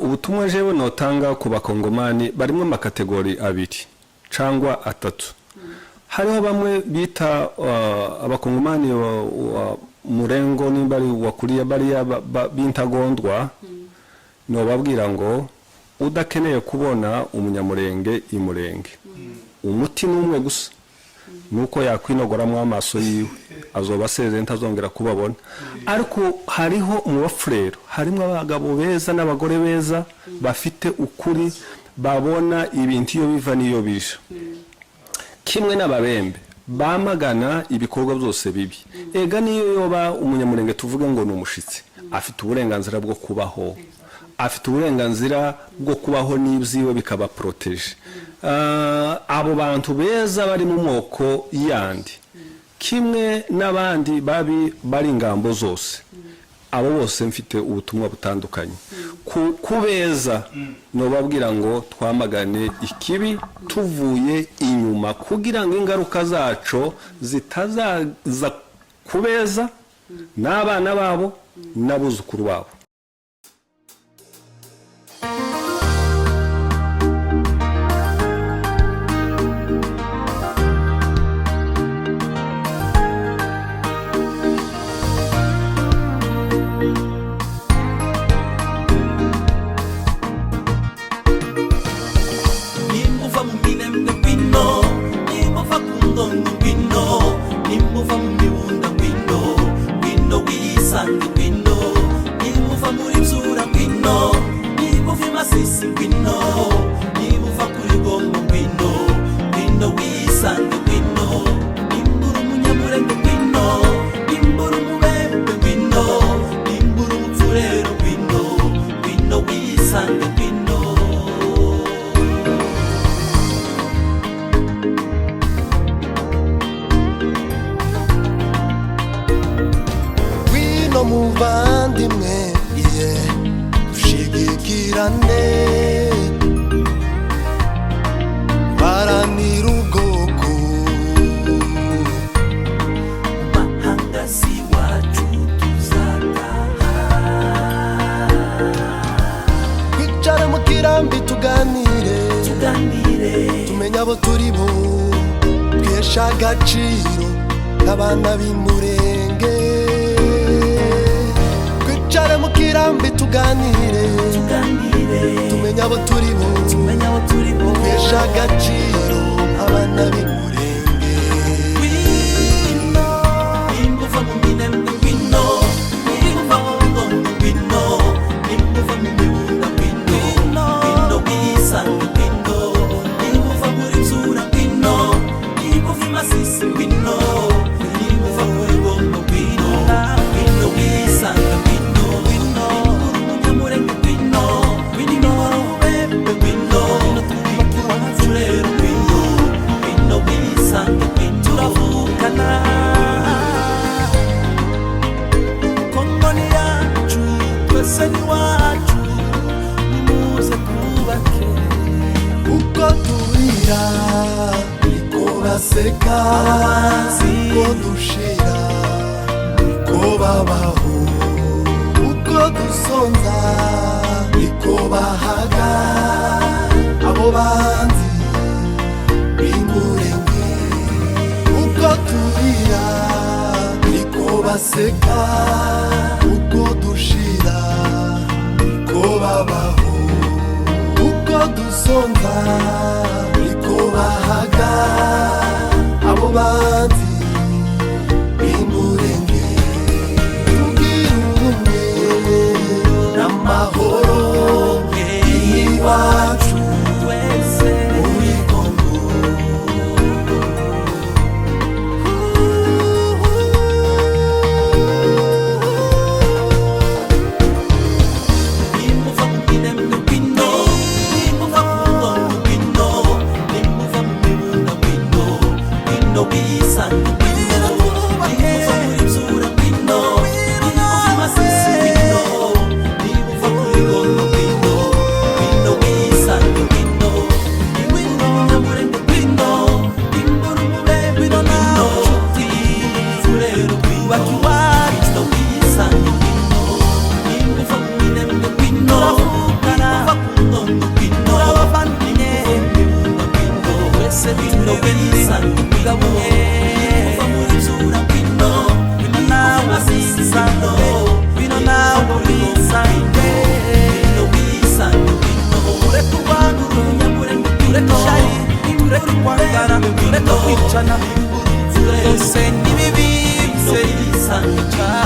ubutumwa jewe notanga ku bakongomani barimo amakategori abiri cyangwa atatu. Hariho bamwe bita abakongomani murengo nimbari wakuriya bariya bintagondwa, no babwira ngo udakeneye kubona umunyamurenge imurenge, umuti numwe gusa nuko yakwinogoramwe amaso yiwe azoba asezeye ntazongera kubabona. Ariko hariho mu bafurero harimo abagabo beza n'abagore beza bafite ukuri, babona ibintu iyo biva niyo bije, kimwe n'ababembe bamagana ibikorwa byose bibi. Ega niyo yoba umunyamurenge tuvuge ngo ni umushitsi, afite uburenganzira bwo kubaho, afite uburenganzira bwo kubaho n'ibyiwe bikaba protege. Abo bantu beza bari mu moko yandi kimwe n'abandi babi bari ingambo zose, abo bose mfite ubutumwa butandukanye. Kubeza no babwira ngo twamagane ikibi tuvuye inyuma kugira ngo ingaruka zaco zitazaza kubeza n'abana babo n'abuzukuru babo. Muvandimwe dushigikirane baranira ubwoko mahanga si wacu tuzataha, twicara mu kirambi tuganire tumenye abo turi bo, twesha agaciro nk'abana b'imurenge. Twicara mu kirambi tuganire tumenye abo turi bo, twesha agaciro nk'abana b'imurenge. Nimbuva mu minembwe ngwino, nimbuva mu ngondo ngwino, nimbuva mu mibunda ngwino, ngwino wisange ngwino, nimbuva muri Nzura ngwino, nimbuva i Masisi ngwino, nimbuva muri Gombo ngwino, ngwino wisange ngwino, ngwino umunyamurenge ngwino, ngwino ubembe ngwino, ngwino Nzurero ngwino, ngwino wisange ngwino, turavukana. Kongoni yacu twese ni wacu, nimuze twubake. Uko turira niko baseka, uko dushira niko babaho, uko dusonza niko bahaga abo banzi b'imurenge. Uko turira niko baseka, uko dushira niko babaho, uko dusonza niko bahaga abo banzi b'imurenge. Tugira ubumwe n'amahoro iwacu Twese muri Kongo. dusanga icyaha